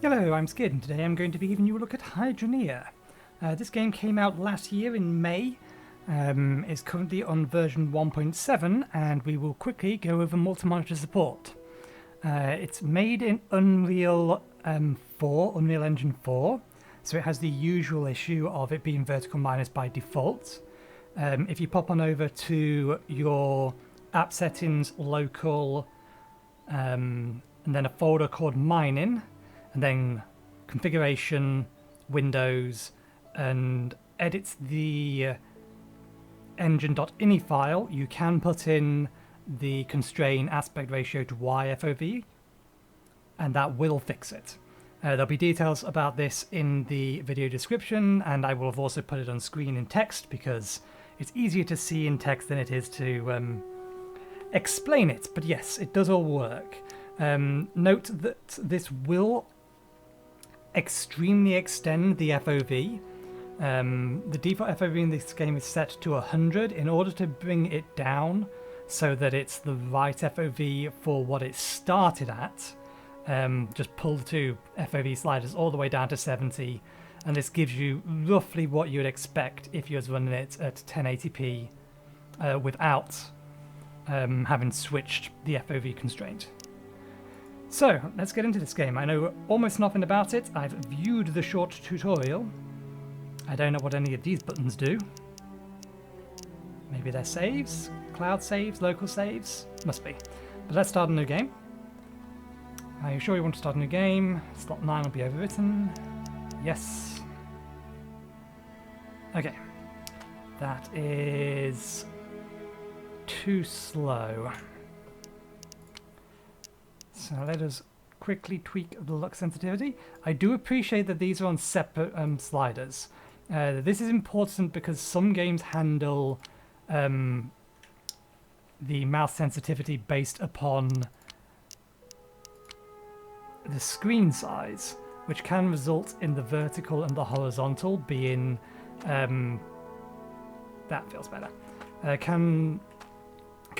Hello, I'm Skid, and today I'm going to be giving you a look at Hydroneer. This game came out last year in May, is currently on version 1.7, and we will quickly go over multi-monitor support. It's made in Unreal Engine 4, so it has the usual issue of it being vertical minus by default. If you pop on over to your app settings, local, and then a folder called mining, and then configuration, Windows, and edits the Engine.ini file, you can put in the constraint aspect ratio to Y FOV, and that will fix it. There'll be details about this in the video description, and I will have also put it on screen in text because it's easier to see in text than it is to explain it. But yes, it does all work. Note that this will extremely extend the FOV. The default FOV in this game is set to 100 in order to bring it down so that it's the right FOV for what it started at. Just pull the two FOV sliders all the way down to 70, and this gives you roughly what you would expect if you was running it at 1080p without having switched the FOV constraint. So, let's get into this game. I know almost nothing about it. I've viewed the short tutorial. I don't know what any of these buttons do. Maybe they're saves? Cloud saves? Local saves? Must be. But let's start a new game. Are you sure you want to start a new game? Slot 9 will be overwritten. Yes. Okay. That is too slow. So let us quickly tweak the look sensitivity. I do appreciate that these are on separate sliders. This is important because some games handle the mouse sensitivity based upon the screen size, which can result in the vertical and the horizontal being that feels better. Can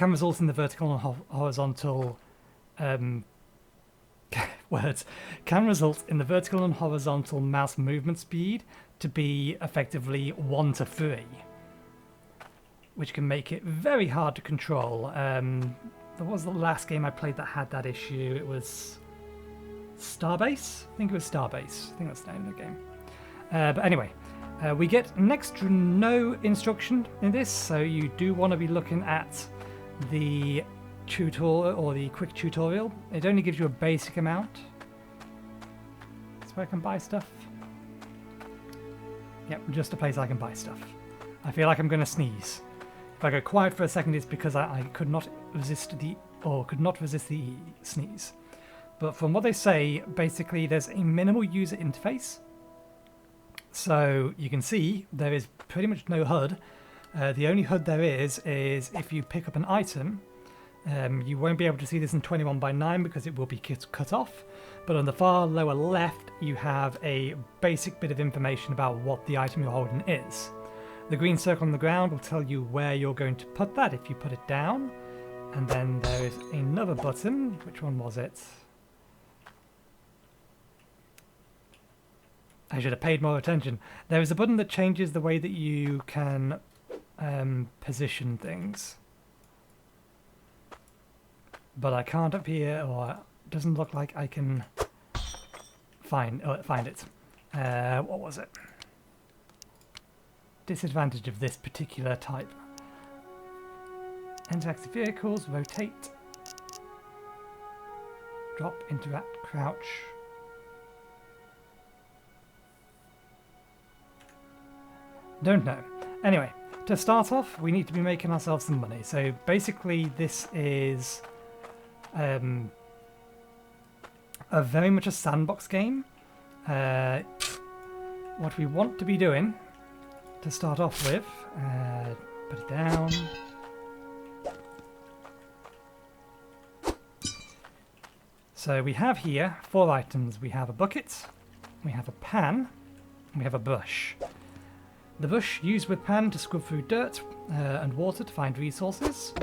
result in the vertical and horizontal words can result in the vertical and horizontal mouse movement speed to be effectively 1 to 3, which can make it very hard to control. There was the last game I played that had that issue. It was Starbase? I think it was Starbase. I think that's the name of the game. But anyway, we get next to no instruction in this, so you do want to be looking at the tutorial or the quick tutorial. It only gives you a basic amount. That's where I can buy stuff. Yep, just a place I can buy stuff. I feel like I'm going to sneeze. If I go quiet for a second, it's because I could not resist the sneeze. But from what they say, basically there's a minimal user interface. So you can see there is pretty much no HUD. The only HUD there is if you pick up an item. You won't be able to see this in 21:9 because it will be cut off, but on the far lower left you have a basic bit of information about what the item you're holding is. The green circle on the ground will tell you where you're going to put that if you put it down, and then there is another button. Which one was it? I should have paid more attention. There is a button that changes the way that you can position things. But I can't up here, or it doesn't look like I can find it. What was it? Disadvantage of this particular type. Interactive vehicles, rotate, drop, interact, crouch. Don't know. Anyway, to start off, we need to be making ourselves some money. So basically this is a very much a sandbox game. What we want to be doing to start off with, put it down. So we have here 4 items. We have a bucket, we have a pan, and we have a brush. The brush used with pan to scrub through dirt and water to find resources.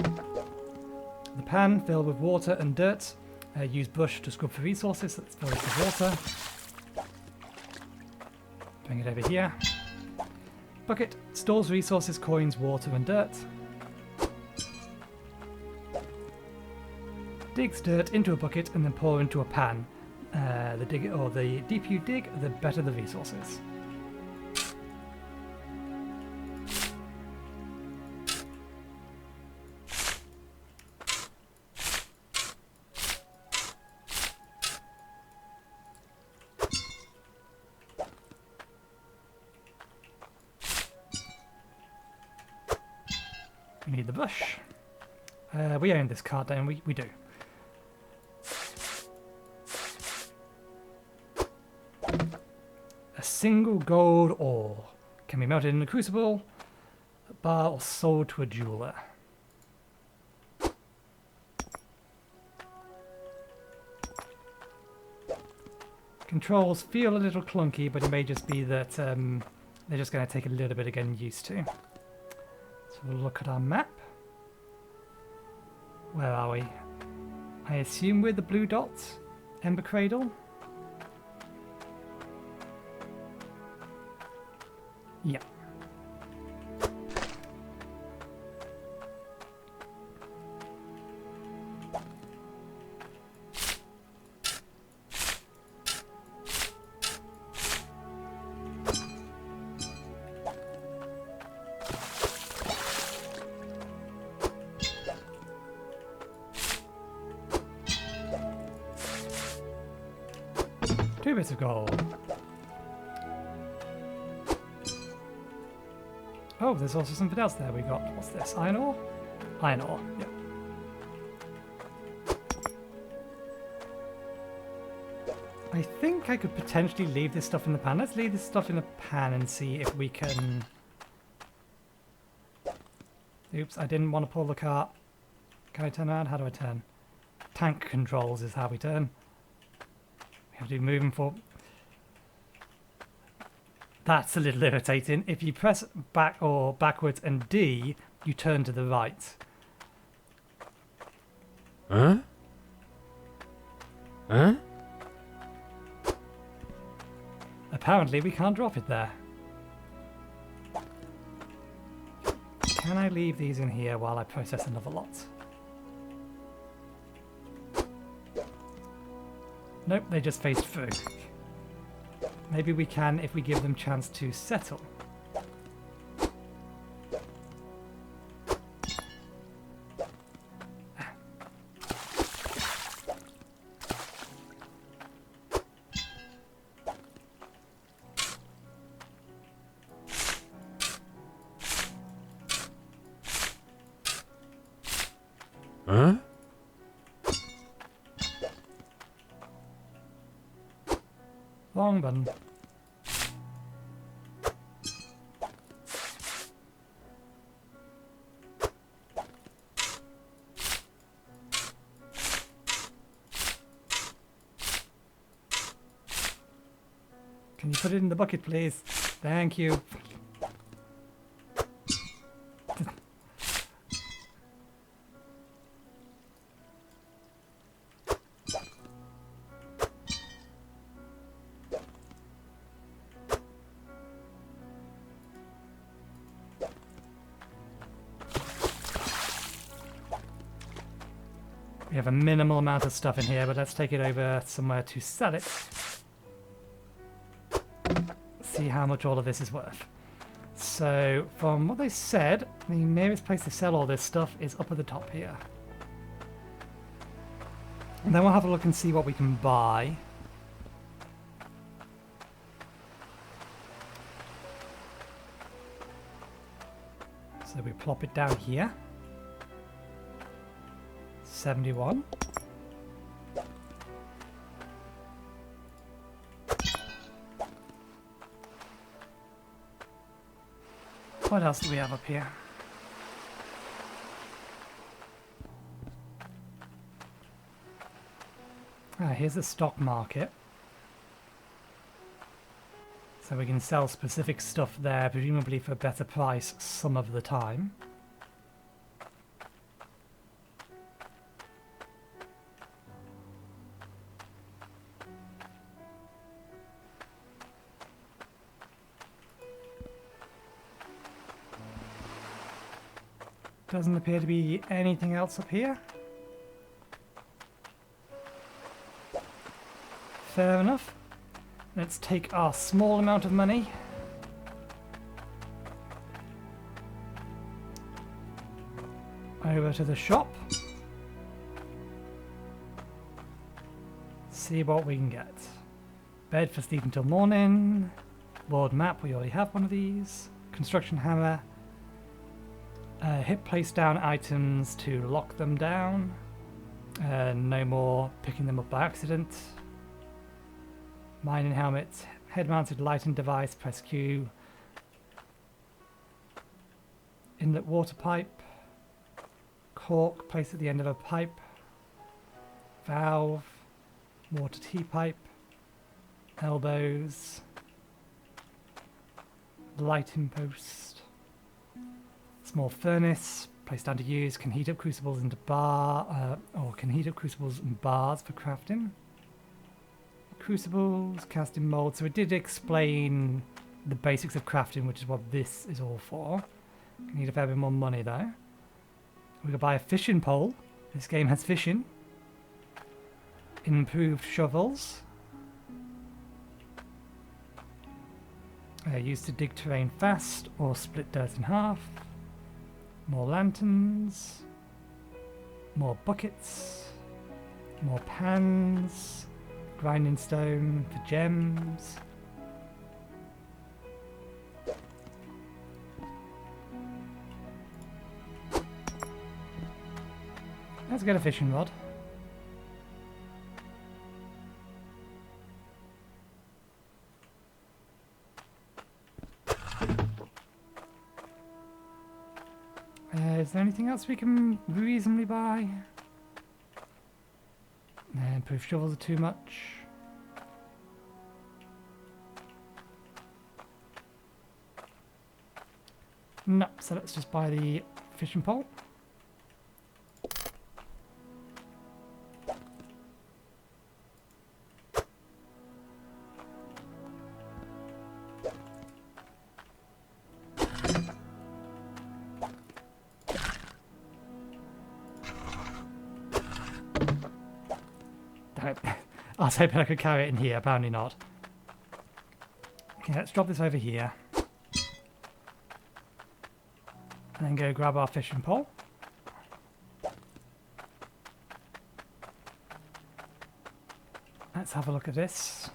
The pan filled with water and dirt Use brush to scrub for resources. Let's fill it with water. bring it over here. Bucket stores resources, coins, water and dirt. Digs dirt into a bucket and then pour into a pan. The deeper you dig, the better the resources. We need the bush. We own this cart, don't we? We do. A single gold ore can be melted in a crucible, a bar, or sold to a jeweler. Controls feel a little clunky, but it may just be that they're just going to take a little bit of getting used to. So we'll look at our map. Where are we? I assume we're the blue dots. Ember Cradle. Yeah. Two bits of gold. Oh, there's also something else there we got. What's this? Iron ore? Iron ore, yeah. I think I could potentially leave this stuff in the pan. Let's leave this stuff in the pan and see if we can... Oops, I didn't want to pull the cart. Can I turn around? How do I turn? Tank controls is how we turn. We have to be moving for... That's a little irritating. If you press back or backwards and D, you turn to the right. Huh? Huh? Apparently we can't drop it there. Can I leave these in here while I process another lot? Nope, they just phased through. Maybe we can if we give them chance to settle. Huh? Wrong button. Can you put it in the bucket, please? Thank you. We have a minimal amount of stuff in here, but let's take it over somewhere to sell it. See how much all of this is worth. So, from what they said, the nearest place to sell all this stuff is up at the top here. And then we'll have a look and see what we can buy. So we plop it down here. 71. What else do we have up here? Here's the stock market. So we can sell specific stuff there, presumably for a better price some of the time. Doesn't appear to be anything else up here. Fair enough. Let's take our small amount of money. Over to the shop. See what we can get. Bed for sleep until morning. World map, we already have one of these. Construction hammer. Hit place down items to lock them down. No more picking them up by accident. Mining helmet. Head-mounted lighting device, press Q. Inlet water pipe. Cork, placed at the end of a pipe. Valve. Water T-pipe. Elbows. Lighting post. Small furnace, placed down to use, can heat up crucibles into can heat up crucibles and bars for crafting. Crucibles, casting mold. So it did explain the basics of crafting, which is what this is all for. We need a fair bit more money though. We could buy a fishing pole. This game has fishing. Improved shovels. Used to dig terrain fast or split dirt in half. More lanterns. More buckets. More pans. Grinding stone for gems. Let's get a fishing rod. Is there anything else we can reasonably buy? Improved shovels are too much. No, so let's just buy the fishing pole. I was hoping I could carry it in here, apparently not. Okay, let's drop this over here. And then go grab our fishing pole. Let's have a look at this.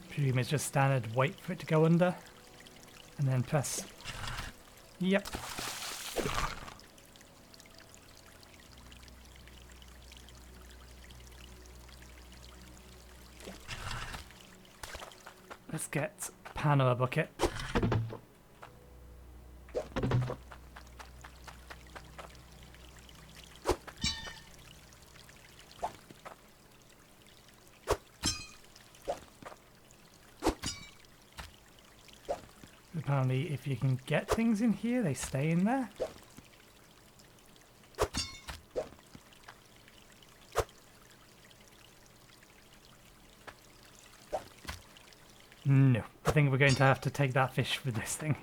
Presume it's just standard, wait for it to go under, and then press. Yep. Let's get pan or a bucket. Apparently, if you can get things in here, they stay in there. No, I think we're going to have to take that fish with this thing.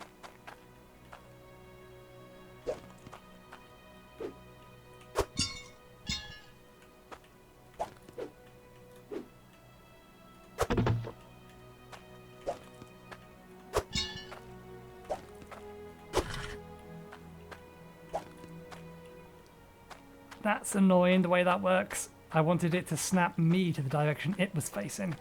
That's annoying the way that works. I wanted it to snap me to the direction it was facing.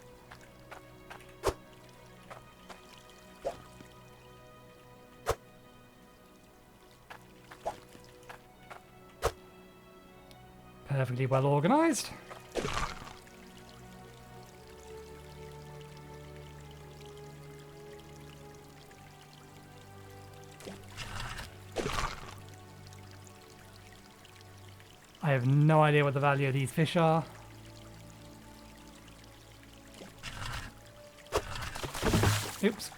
Perfectly well organised. I have no idea what the value of these fish are. Oops.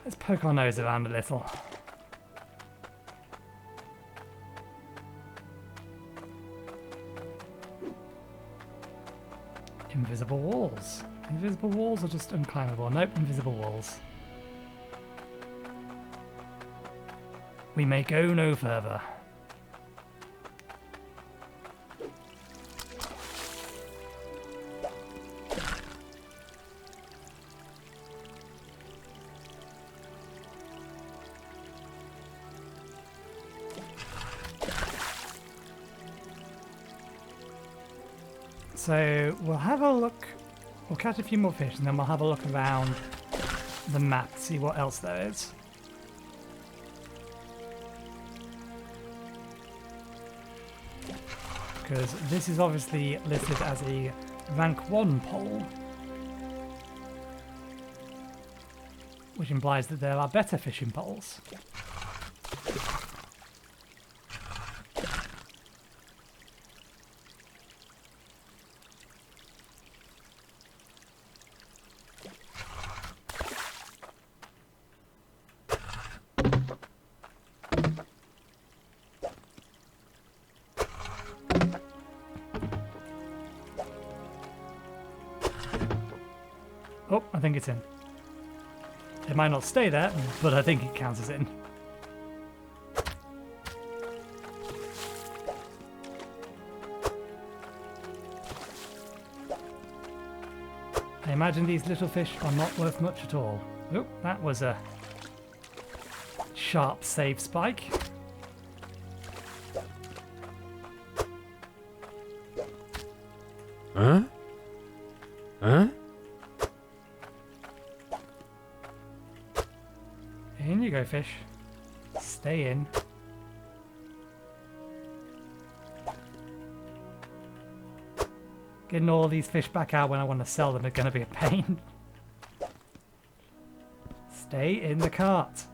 Let's poke our nose around a little. Invisible walls. Invisible walls are just unclimbable. Nope, invisible walls. We may go no further. So we'll have a look, we'll catch a few more fish and then we'll have a look around the map to see what else there is. Because this is obviously listed as a rank 1 pole, which implies that there are better fishing poles. Oh, I think it's in. It might not stay there, but I think it counts as in. I imagine these little fish are not worth much at all. Oh, that was a sharp save spike. Huh? Huh? In you go, fish. Stay in. Getting all these fish back out when I want to sell them is going to be a pain. Stay in the cart.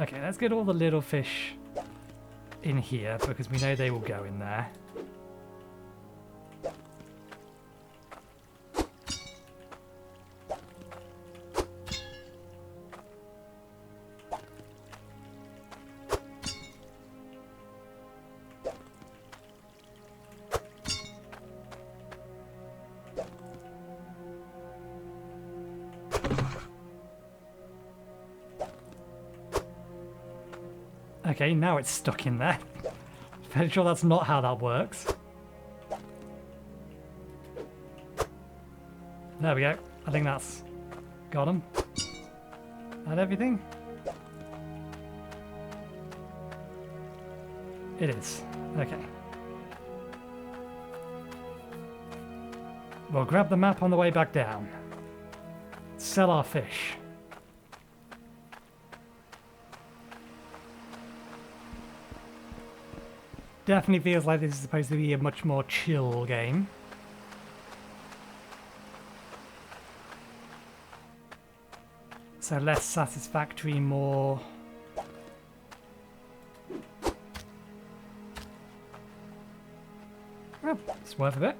Okay, let's get all the little fish in here because we know they will go in there. Okay, now it's stuck in there. Pretty sure that's not how that works. There we go. I think that's got him. That everything? It is. Okay. We'll grab the map on the way back down. Sell our fish. Definitely feels like this is supposed to be a much more chill game. So less satisfactory, more... Oh, it's worth a bit.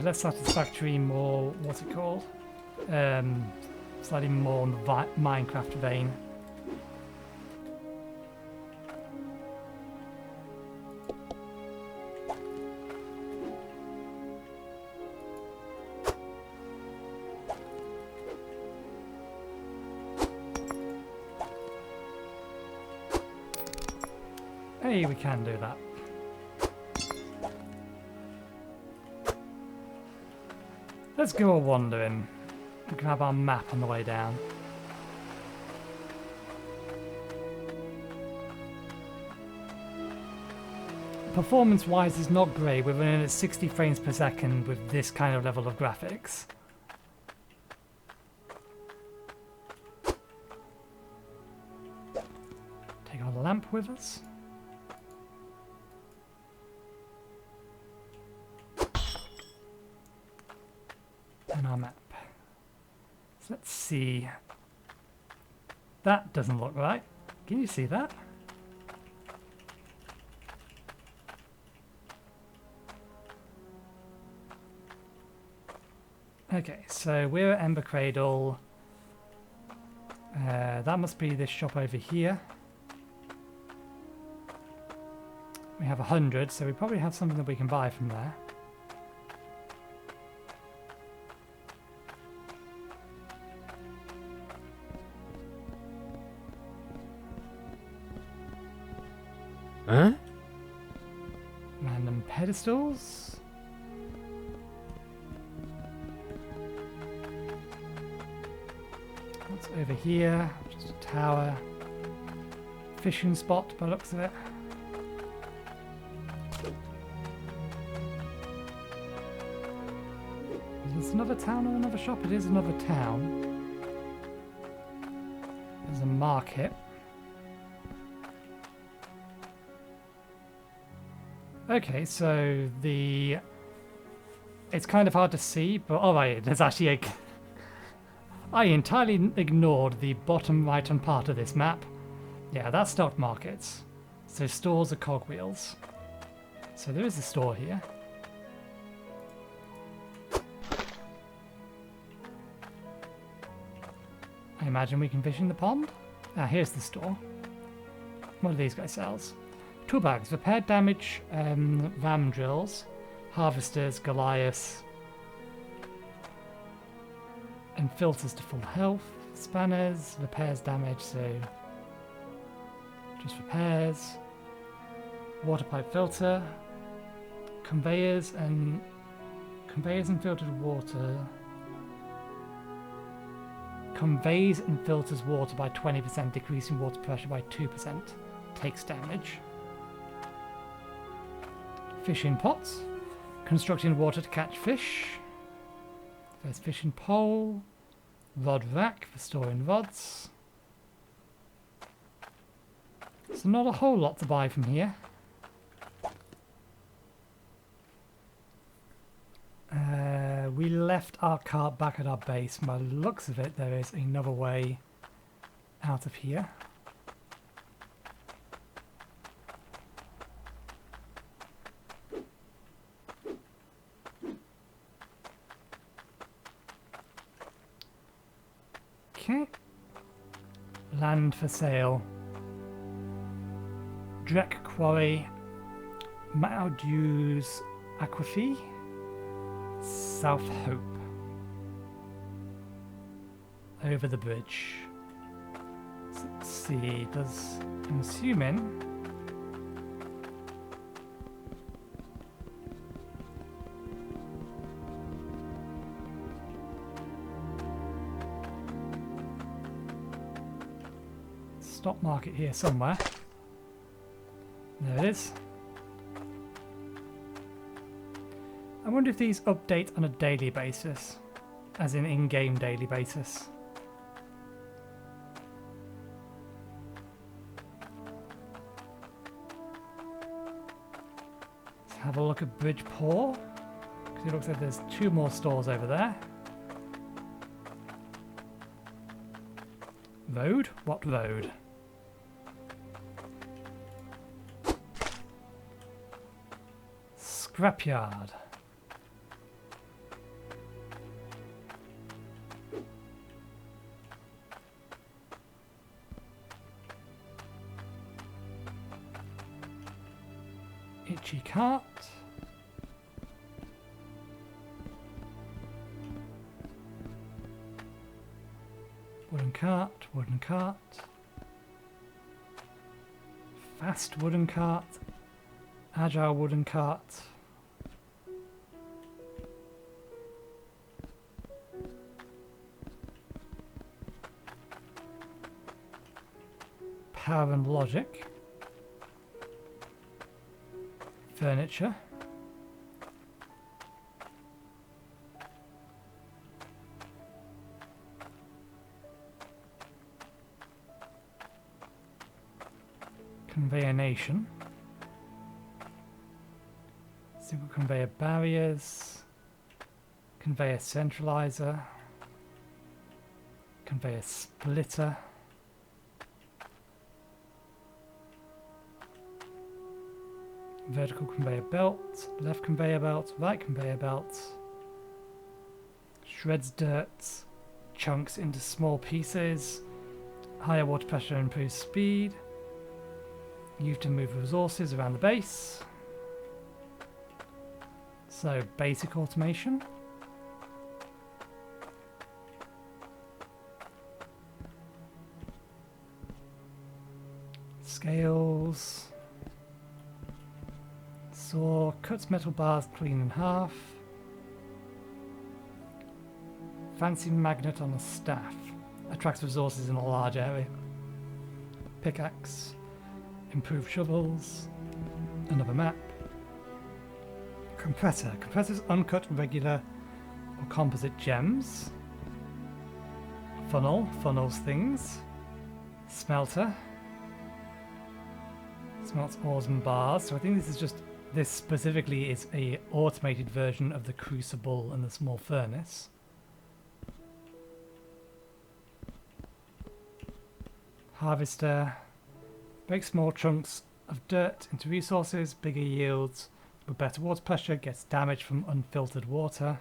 Less satisfactory, more, what's it called? Slightly more in the Minecraft vein. Hey, we can do that. Let's go a-wandering and grab our map on the way down. Performance-wise, it's not great. We're running at 60 frames per second with this kind of level of graphics. Take our lamp with us. And see. That doesn't look right. Can you see that? Okay, so we're at Ember Cradle. That must be this shop over here. We have 100, so we probably have something that we can buy from there. Huh? Random pedestals. What's over here? Just a tower. Fishing spot by the looks of it. Is this another town or another shop? It is another town. There's a market. Okay, so it's kind of hard to see, but alright, there's actually a... I entirely ignored the bottom right-hand part of this map. Yeah, that's stock markets. So stores are cogwheels. So there is a store here. I imagine we can fish in the pond. Ah, here's the store. What do these guys sell? Tool bags, repair damage, ram drills, harvesters, Goliaths, and filters to full health, spanners, repairs damage, so just repairs, water pipe filter, conveyors and filtered water. Conveys and filters water by 20%, decreasing water pressure by 2%. Takes damage. Fishing pots. Constructing water to catch fish. There's fishing pole. Rod rack for storing rods. So not a whole lot to buy from here. We left our cart back at our base. By the looks of it, there is another way out of here. Okay. Land for sale. Drek Quarry. Maldews Aquifer. South Hope. Over the bridge. So let's see, I'm assuming... Stock market here somewhere. There it is. I wonder if these update on a daily basis, as in in-game daily basis. Let's have a look at Bridgeport, because it looks like there's 2 more stores over there. Road? What road? Scrapyard. Itchy cart. Wooden cart, wooden cart. Fast wooden cart. Agile wooden cart. Power and logic. Furniture. Conveyor nation. Single conveyor barriers. Conveyor centralizer. conveyor splitter. Vertical conveyor belt, left conveyor belt, right conveyor belt. Shreds dirt, chunks into small pieces. Higher water pressure improves speed. Used to move resources around the base. So basic automation. Scales. Saw, cuts metal bars clean in half. Fancy magnet on a staff. Attracts resources in a large area. Pickaxe. Improved shovels. Another map. Compressor. Compressors uncut, regular or composite gems. Funnel. Funnels things. Smelter. Smelts ores and bars. So I think this specifically is a automated version of the crucible and the small furnace. Harvester. Breaks small chunks of dirt into resources. Bigger yields with better water pressure. Gets damage from unfiltered water.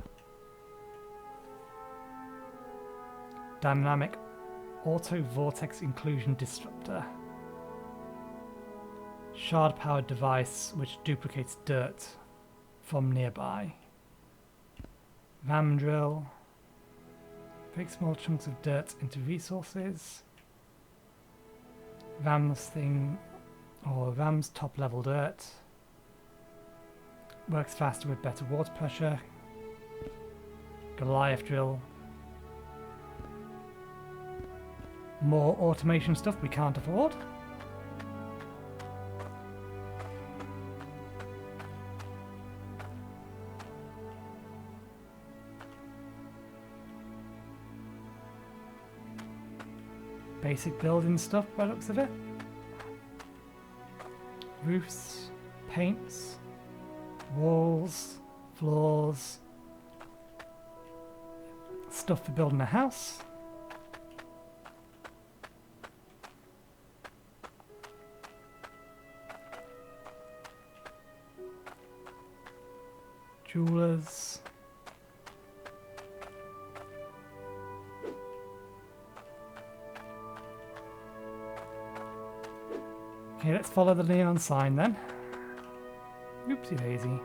Dynamic auto vortex inclusion disruptor. Shard powered device which duplicates dirt from nearby. Ram drill. Breaks small chunks of dirt into resources. Ram's thing, or Ram's top level dirt. Works faster with better water pressure. Goliath drill. More automation stuff we can't afford. Basic building stuff by the looks of it. Roofs, paints, walls, floors. Stuff for building a house. Jewelers. Okay, let's follow the neon sign then. Oopsie daisy.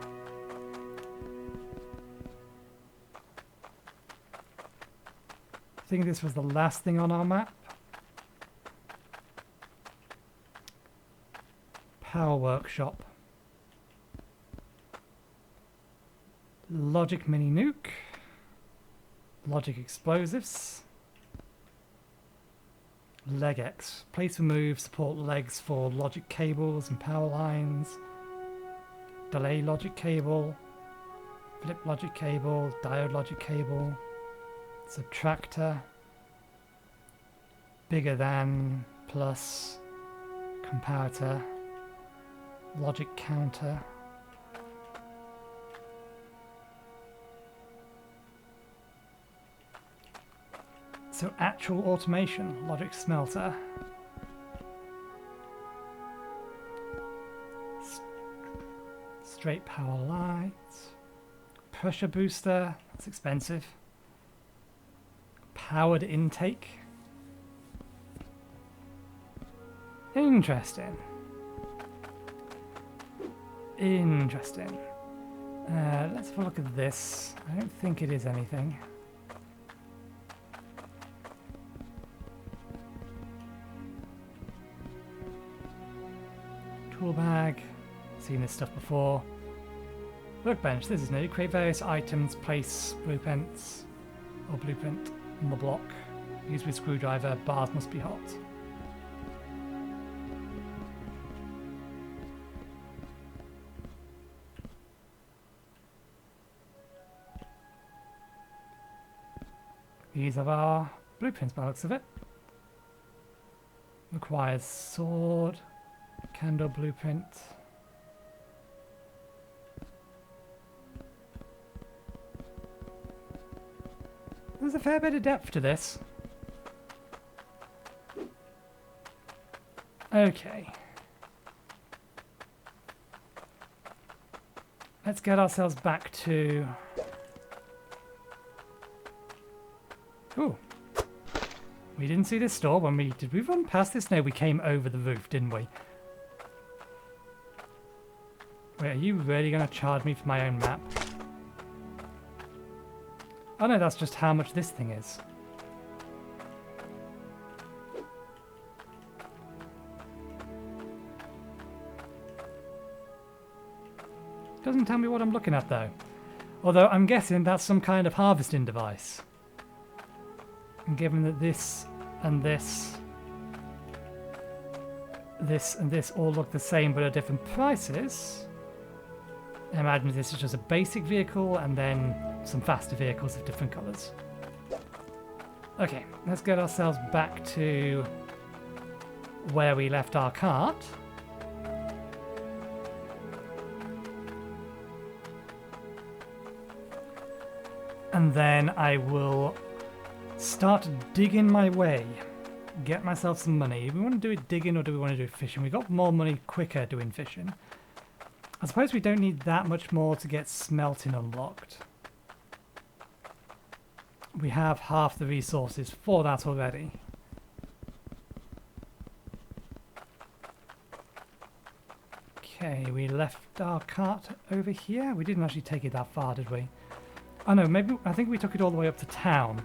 I think this was the last thing on our map. Power workshop. Logic mini nuke. Logic explosives. LegX. Place remove, support legs for logic cables and power lines. Delay logic cable. Flip logic cable. Diode logic cable. Subtractor. Bigger than. Plus. Comparator. Logic counter. So actual automation, logic smelter. Straight power lights. Pressure booster, that's expensive. Powered intake. Interesting. Interesting. Let's have a look at this. I don't think it is anything. Tool bag, seen this stuff before. Workbench, this is new. Create various items, place blueprints or blueprint on the block. Use with screwdriver, bars must be hot. These are our blueprints by the looks of it. Requires sword. Candle blueprint. There's a fair bit of depth to this. Okay. Let's get ourselves back to... Ooh. We didn't see this store when we... Did we run past this? No, we came over the roof, didn't we? Wait, are you really going to charge me for my own map? Oh no, that's just how much this thing is. Doesn't tell me what I'm looking at though. Although I'm guessing that's some kind of harvesting device. And given that this and this and this all look the same but are different prices, I imagine this is just a basic vehicle and then some faster vehicles of different colours. Okay, let's get ourselves back to where we left our cart. And then I will start digging my way. Get myself some money. Do we want to do it digging or do we want to do it fishing? We got more money quicker doing fishing. I suppose we don't need that much more to get smelting unlocked. We have half the resources for that already. Okay, we left our cart over here. We didn't actually take it that far, did we? Oh no, maybe, I think we took it all the way up to town.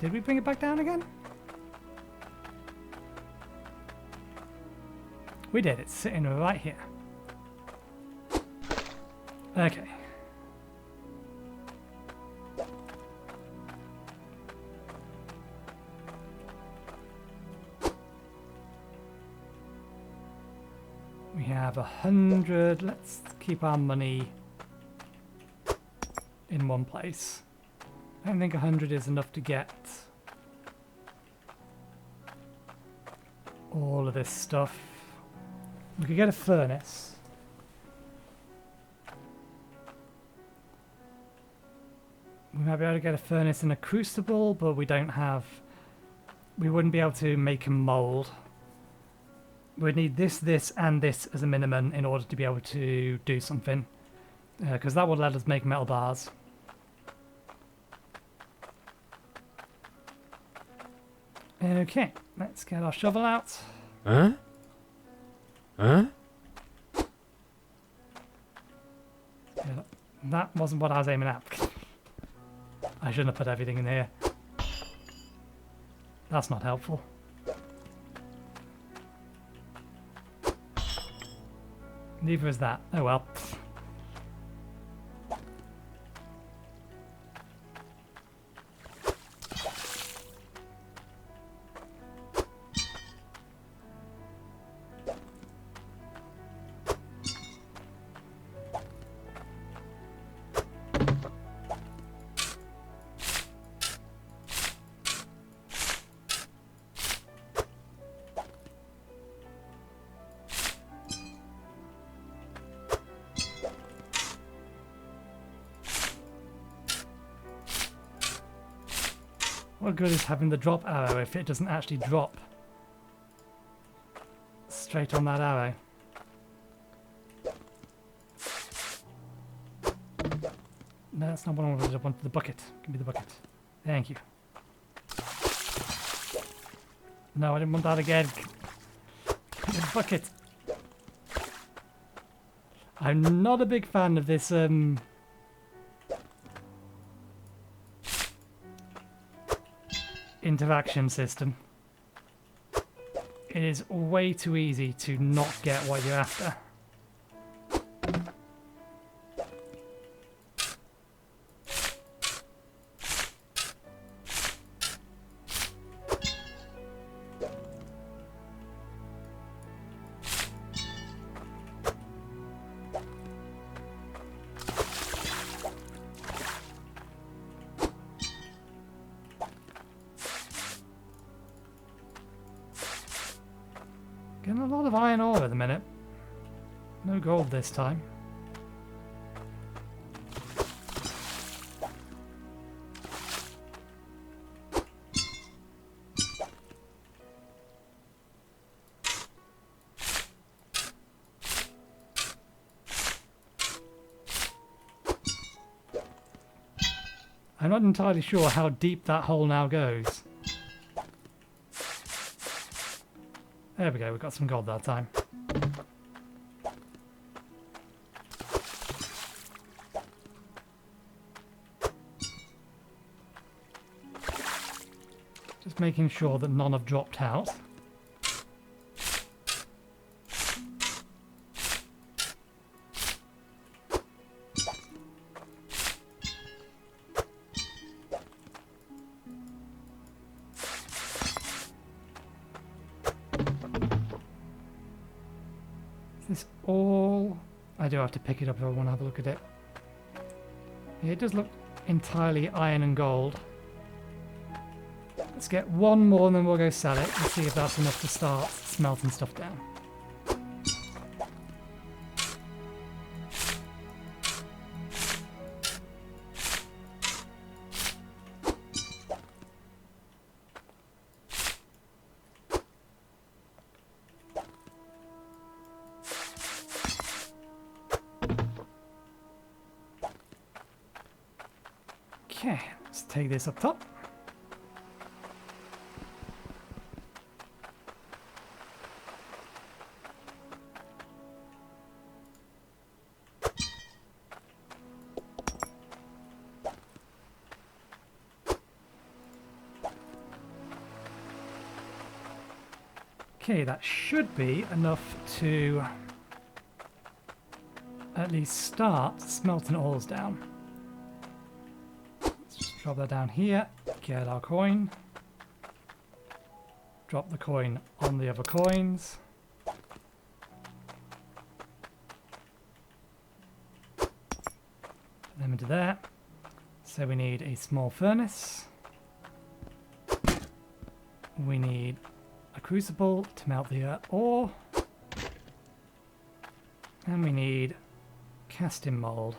Did we bring it back down again? We did, it's sitting right here. Okay. We have 100, let's keep our money in one place. I don't think 100 is enough to get all of this stuff. We could get a furnace. We might be able to get a furnace and a crucible, but we don't have... We wouldn't be able to make a mold. We'd need this, this, and this as a minimum in order to be able to do something. Because that would let us make metal bars. Okay, let's get our shovel out. Huh? Huh? Yeah, that wasn't what I was aiming at. I shouldn't have put everything in here. That's not helpful. Neither is that. Oh well. What good is having the drop arrow if it doesn't actually drop straight on that arrow? No, that's not what I wanted. I wanted the bucket. Give me the bucket. Thank you. No, I didn't want that again. Give me the bucket. I'm not a big fan of this interaction system. It is way too easy to not get what you're after. Getting a lot of iron ore at the minute. No gold this time. I'm not entirely sure how deep that hole now goes. There we go, we got some gold that time. Just making sure that none have dropped out. Is this all? I do have to pick it up if I want to have a look at it. Yeah, it does look entirely iron and gold. Let's get one more and then we'll go sell it and see if that's enough to start smelting stuff down. Okay, let's take this up top. Okay, that should be enough to at least start smelting ores down. Let's just drop that down here, get our coin, drop the coin on the other coins. Put them into there. So we need a small furnace. We need a crucible to melt the ore, and we need casting mold.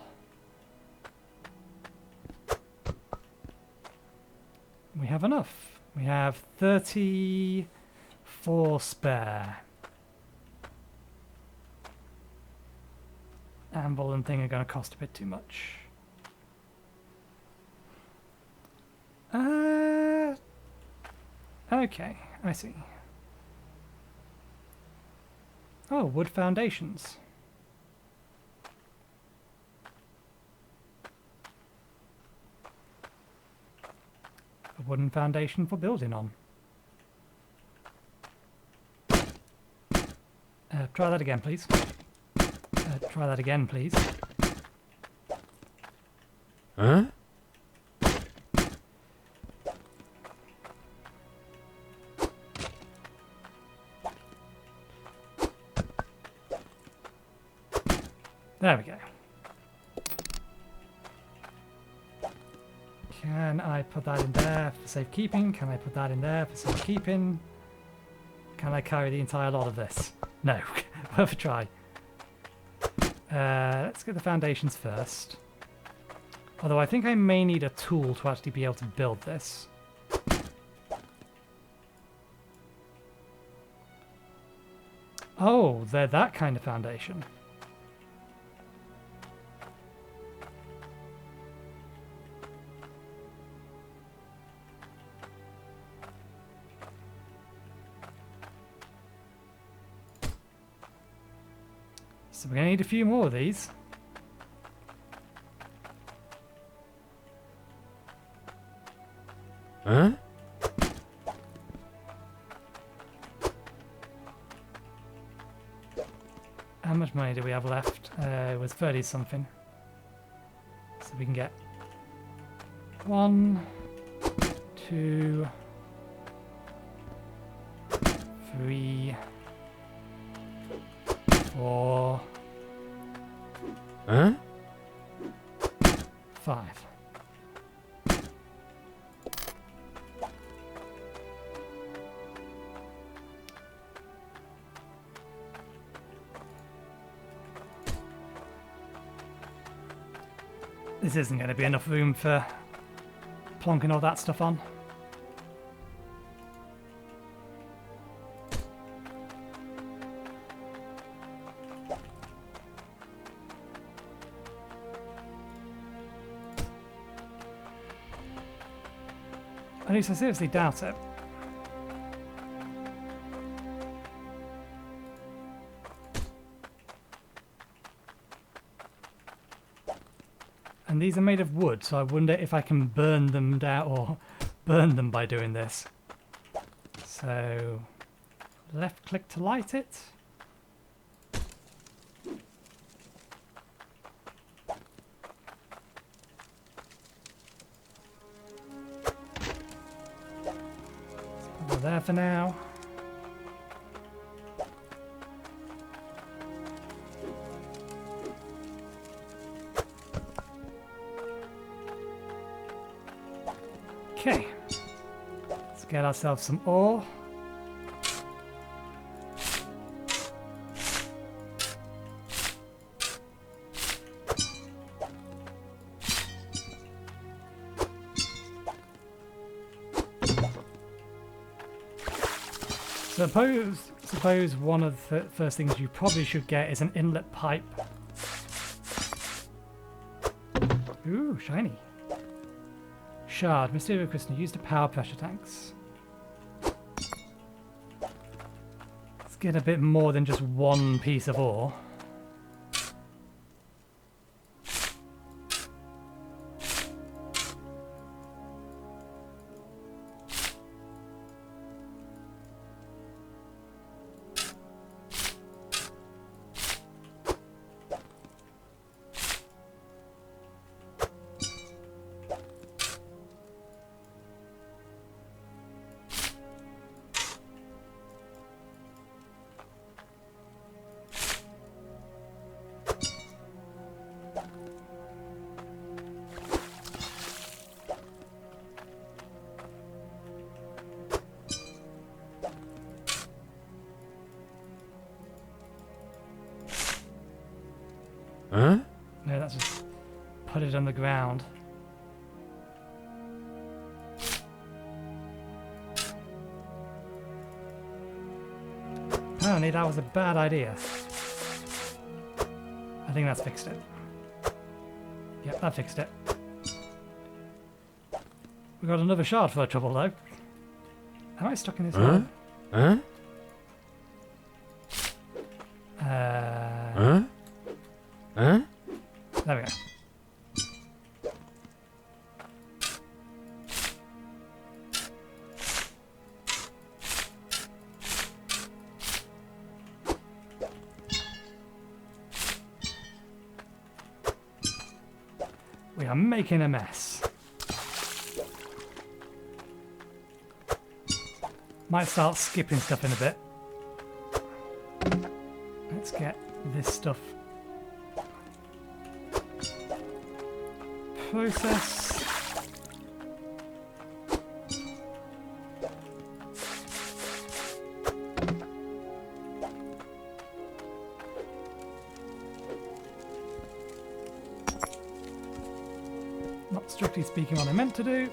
We have enough. We have 34 spare. Anvil and thing are going to cost a bit too much. Okay, I see. Oh, wood foundations. A wooden foundation for building on. Try that again, please. Try that again, please. Huh? There we go. Can I put that in there for safekeeping? Can I put that in there for safekeeping? Can I carry the entire lot of this? No. Worth a try. Let's get the foundations first. Although I think I may need a tool to actually be able to build this. Oh, they're that kind of foundation. So we're going to need a few more of these. Huh? How much money do we have left? It was 30 something. So we can get 1, 2, 3, 4, Huh? 5. This isn't going to be enough room for plonking all that stuff on. At least I seriously doubt it. And these are made of wood, so I wonder if I can burn them down or burn them by doing this. So, left click to light it. Put it there for now. Okay, let's get ourselves some ore. Suppose one of the first things you probably should get is an inlet pipe. Ooh, shiny. Shard, Mysterious Crystal, used to power pressure tanks. Let's get a bit more than just one piece of ore. Huh? No, that's just put it on the ground. Apparently that was a bad idea. I think that's fixed it. Yep, that fixed it. We got another shard for our trouble though. Am I stuck in this hole? Huh? Huh? Huh? There we go. We are making a mess. Might start skipping stuff in a bit. Let's get this stuff processed. Not strictly speaking what I meant to do.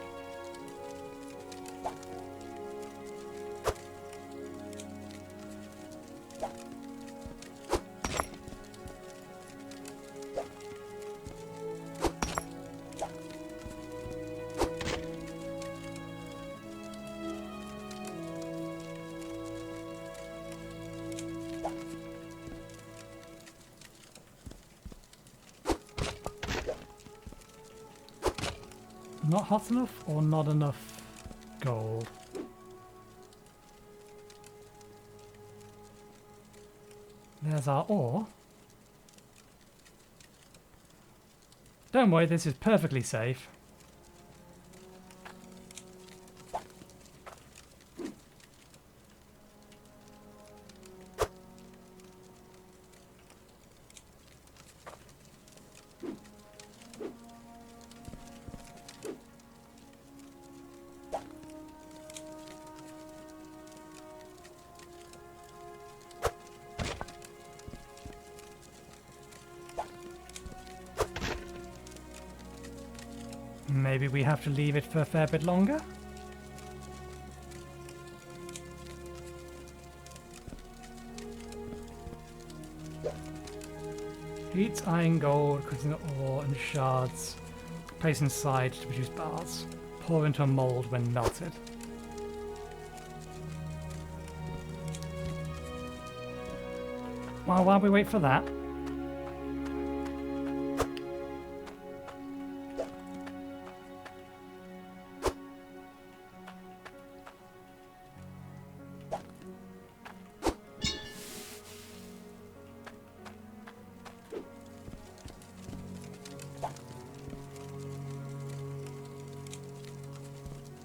Not hot enough or not enough gold? There's our ore. Don't worry, this is perfectly safe. Maybe we have to leave it for a fair bit longer? Heats iron, gold, cutting ore and shards. Place inside to produce bars. pour into a mold when melted. Well, while we wait for that,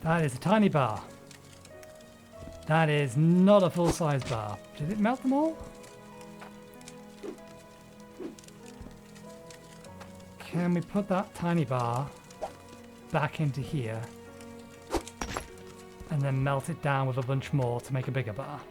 that is a tiny bar. That is not a full-size bar. Did it melt them all? Can we put that tiny bar back into here and then melt it down with a bunch more to make a bigger bar?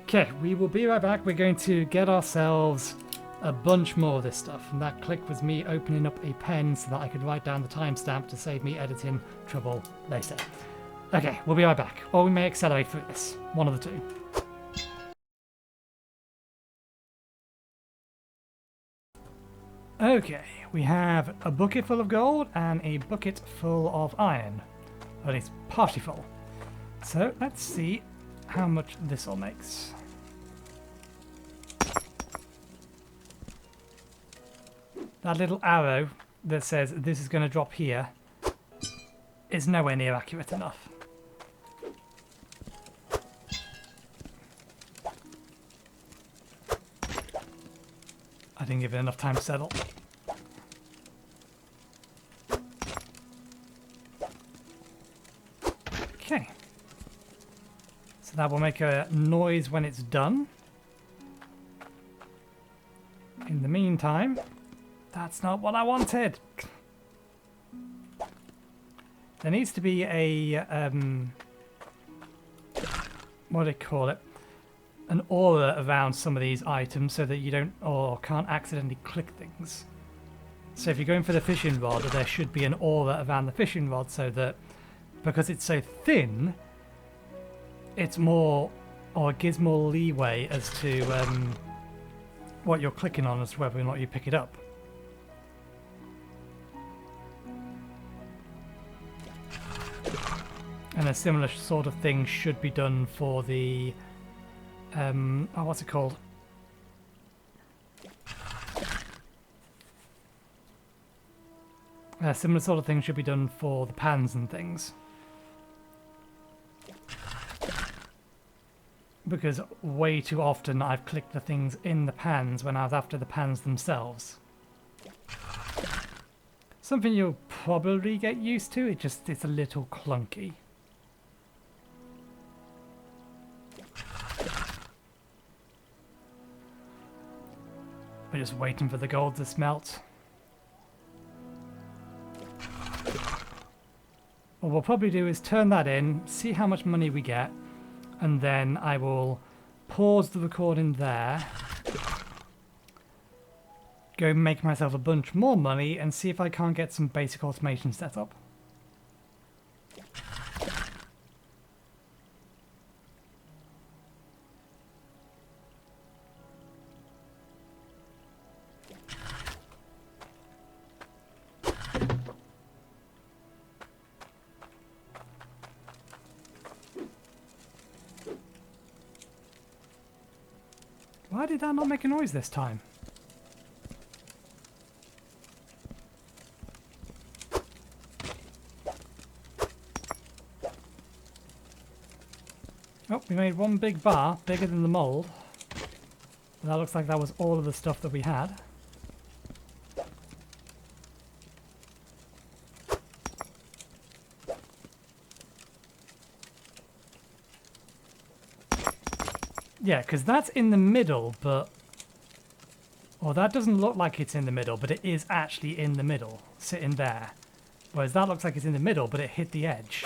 Okay, we will be right back. We're going to get ourselves a bunch more of this stuff. And that click was me opening up a pen so that I could write down the timestamp to save me editing trouble later. Okay, we'll be right back. Or we may accelerate through this. One of the two. Okay, we have a bucket full of gold and a bucket full of iron. Or at least partially full. So let's see how much this all makes. That little arrow that says this is going to drop here is nowhere near accurate enough. I didn't give it enough time to settle. Okay. So that will make a noise when it's done. In the meantime, that's not what I wanted. There needs to be a, what do they call it? An aura around some of these items so that you don't or can't accidentally click things. So if you're going for the fishing rod, there should be an aura around the fishing rod so that, because it's so thin, it's more, or it gives more leeway as to what you're clicking on as to whether or not you pick it up. And a similar sort of thing should be done for the, oh, what's it called? A similar sort of thing should be done for the pans and things. Because way too often I've clicked the things in the pans when I was after the pans themselves. Something you'll probably get used to, it's a little clunky. We're just waiting for the gold to smelt. What we'll probably do is turn that in, see how much money we get, and then I will pause the recording there, go make myself a bunch more money, and see if I can't get some basic automation set up. Why did that not make a noise this time? Oh, we made one big bar, bigger than the mold. That looks like that was all of the stuff that we had. Yeah, because that's in the middle, but... Well, that doesn't look like it's in the middle, but it is actually in the middle, sitting there. Whereas that looks like it's in the middle, but it hit the edge.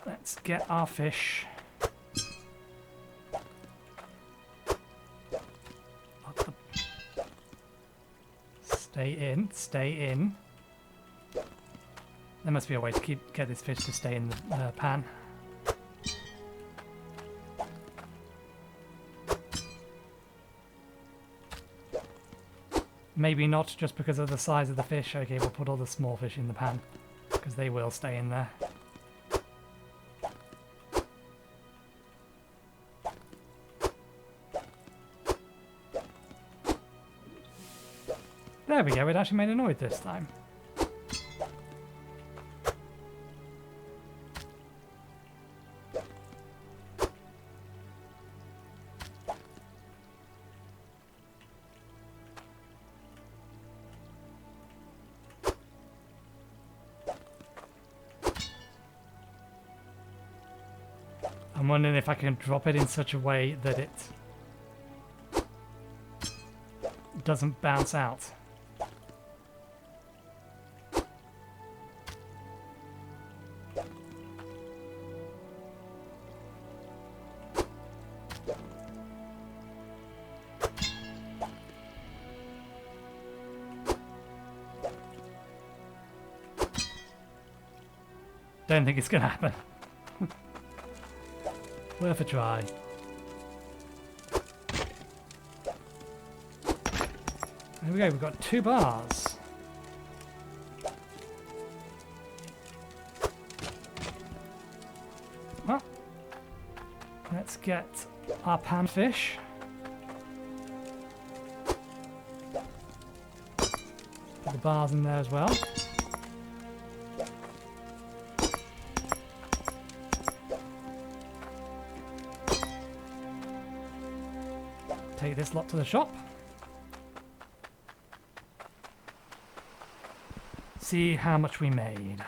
Let's get our fish. Stay in, stay in. There must be a way to get this fish to stay in the pan. Maybe not just because of the size of the fish. Okay, we'll put all the small fish in the pan because they will stay in there. There we go, it actually made a noise this time. I'm wondering if I can drop it in such a way that it doesn't bounce out. Don't think it's gonna happen. Worth a try. There we go, we've got 2 bars. Well, let's get our panfish. Put the bars in there as well. Take this lot to the shop. See how much we made.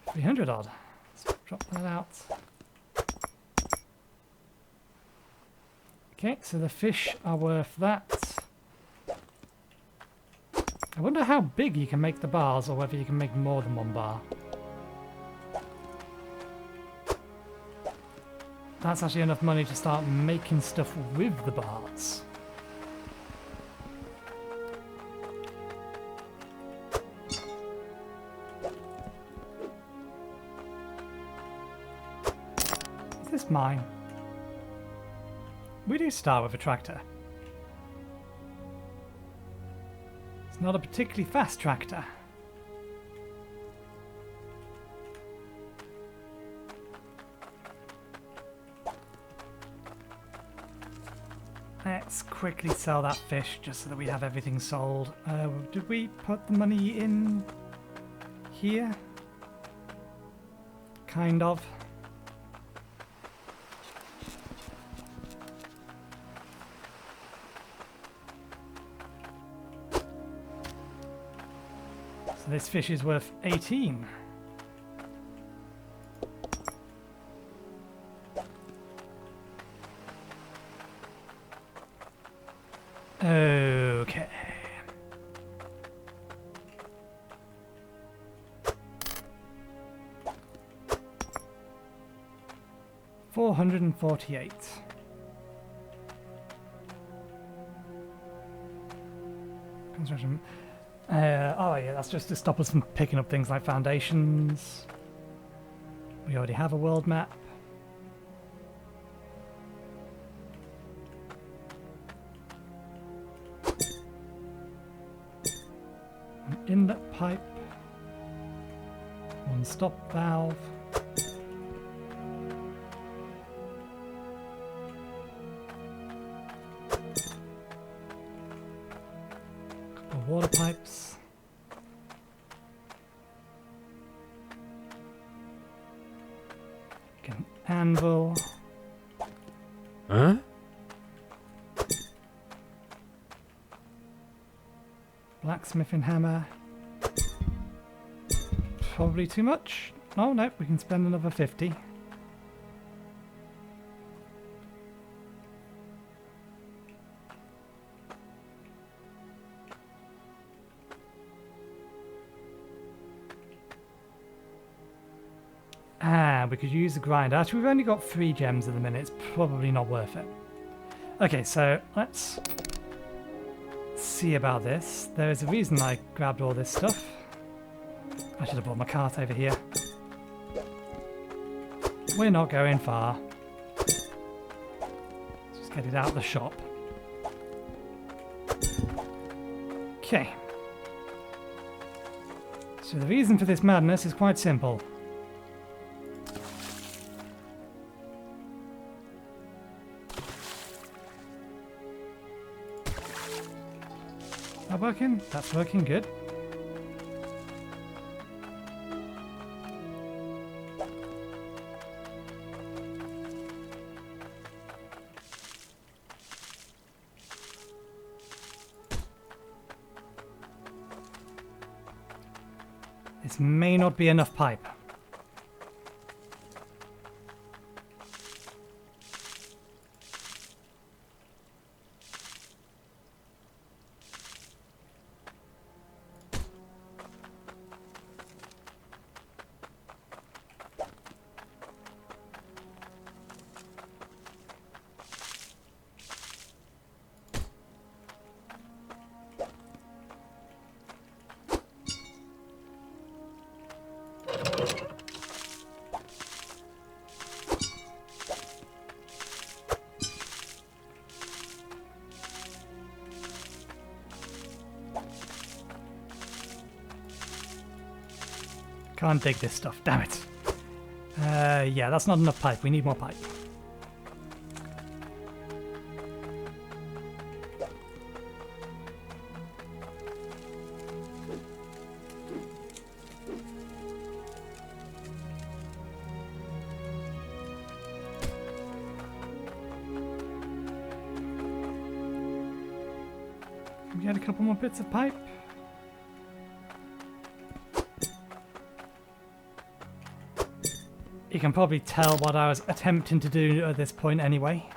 $300 odd. Let's drop that out. Okay, so the fish are worth that. I wonder how big you can make the bars, or whether you can make more than 1 bar. That's actually enough money to start making stuff with the bars. Is this mine? We do start with a tractor. It's not a particularly fast tractor. Let's quickly sell that fish just so that we have everything sold. Did we put the money in here? Kind of. So this fish is worth 18. Okay. $448. Construction. Oh yeah, that's just to stop us from picking up things like foundations. We already have a world map. Inlet pipe, 1 stop valve, couple of water pipes, get an anvil, Huh? blacksmithing hammer. Probably too much. Oh no, we can spend another 50. We could use the grinder. Actually, we've only got 3 gems at the minute. It's probably not worth it. Okay, so let's see about this. There is a reason I grabbed all this stuff. I should have brought my cart over here. We're not going far. Let's just get it out of the shop. Okay. So the reason for this madness is quite simple. That working? That's working, good. This may not be enough pipe. Can't dig this stuff, damn it. Yeah, that's not enough pipe. We need more pipe. Can we get a couple more bits of pipe? You can probably tell what I was attempting to do at this point anyway.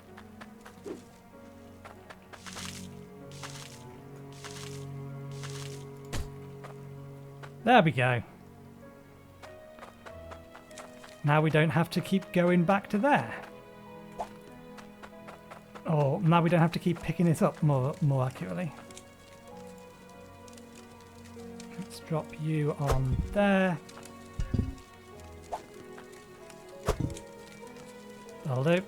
There we go. Now we don't have to keep going back to there. Or now we don't have to keep picking it up more accurately. Let's drop you on there. That'll do.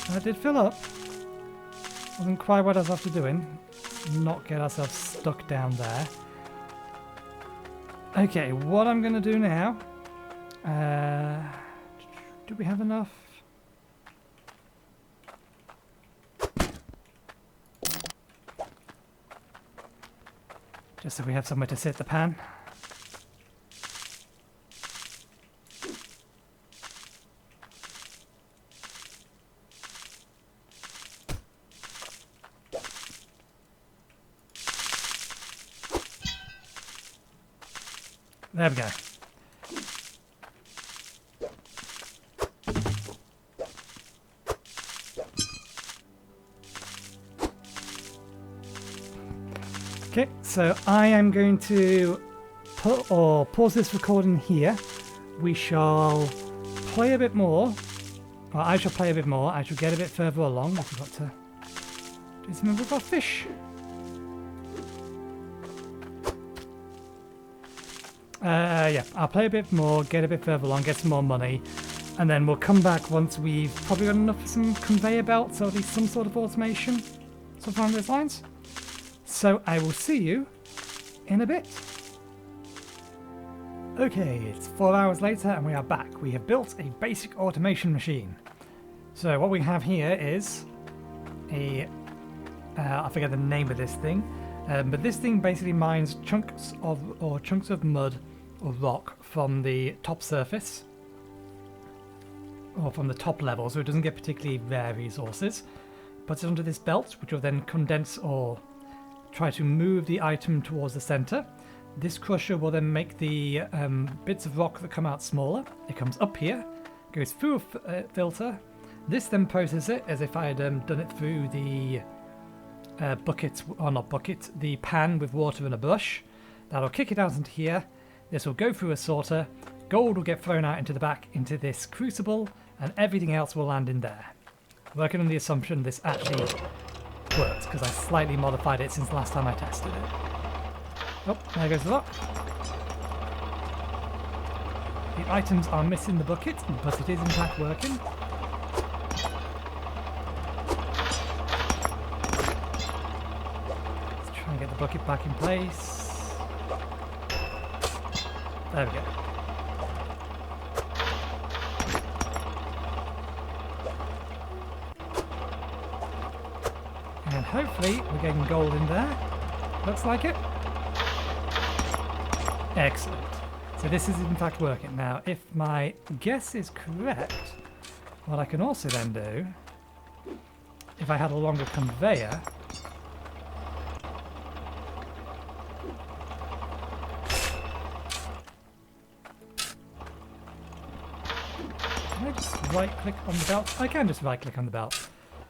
That did fill up. Wasn't quite what I was after doing. Not get ourselves stuck down there. Okay, what I'm going to do now... do we have enough? Just so we have somewhere to sit the pan. There we go. Okay, so I am going to pause this recording here. We shall play a bit more. Well, I shall play a bit more. I shall get a bit further along. I forgot to do something with our fish. Yeah, I'll play a bit more, get a bit further along, get some more money, and then we'll come back once we've probably got enough for some conveyor belts or at least some sort of automation, something along those lines. So I will see you in a bit. Okay, it's 4 hours later and we are back. We have built a basic automation machine. So what we have here is a, I forget the name of this thing, but this thing basically mines chunks of mud or rock from the top surface, or from the top level, so it doesn't get particularly rare resources. Puts it onto this belt, which will then condense or try to move the item towards the center. This crusher will then make the bits of rock that come out smaller. It comes up here, goes through a filter. This then processes it as if I had done it through the bucket, or not bucket, the pan with water and a brush. That'll kick it out into here. This will go through a sorter. Gold will get thrown out into the back into this crucible, and everything else will land in there. Working on the assumption this actually works, because I slightly modified it since the last time I tested it. Oh, there goes the lock. The items are missing the bucket, but it is in fact working. Let's try and get the bucket back in place. There we go. And hopefully we're getting gold in there. Looks like it. Excellent. So this is in fact working. Now, if my guess is correct, what I can also then do, if I had a longer conveyor, can I just right click on the belt? I can just right click on the belt.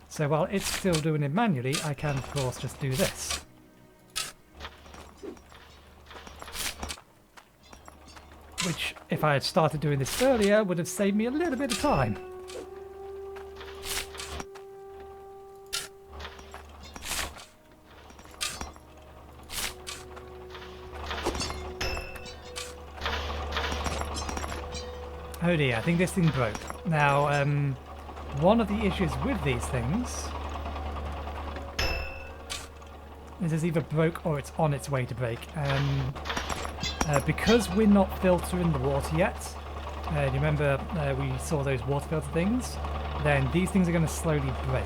So while it's still doing it manually, I can of course just do this. Which, if I had started doing this earlier, would have saved me a little bit of time. Oh dear, I think this thing broke. Now, one of the issues with these things is it's either broke or it's on its way to break. Because we're not filtering the water yet, you remember we saw those water filter things, then these things are going to slowly break.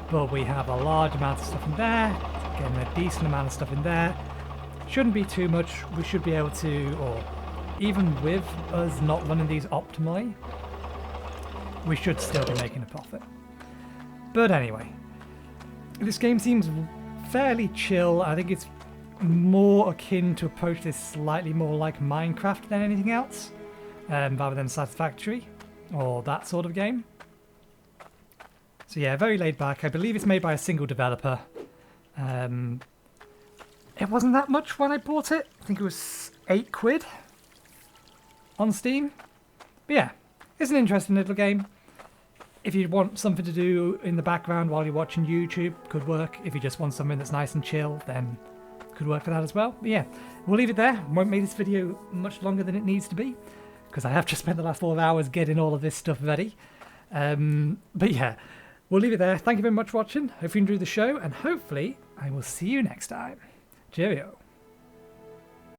But we have a large amount of stuff in there, getting a decent amount of stuff in there. Shouldn't be too much. We should be able to, or even with us not running these optimally, we should still be making a profit. But anyway, this game seems fairly chill. I think it's more akin to approach this slightly more like Minecraft than anything else, rather than Satisfactory or that sort of game. So yeah, very laid back. I believe it's made by a single developer. It wasn't that much when I bought it. I think it was £8 on Steam. But yeah, it's an interesting little game. If you want something to do in the background while you're watching YouTube, could work. If you just want something that's nice and chill, then could work for that as well. But yeah, we'll leave it there. Won't make this video much longer than it needs to be, because I have just spent the last 4 hours getting all of this stuff ready. But yeah, we'll leave it there. Thank you very much for watching. Hope you enjoyed the show, and hopefully I will see you next time. Cheerio.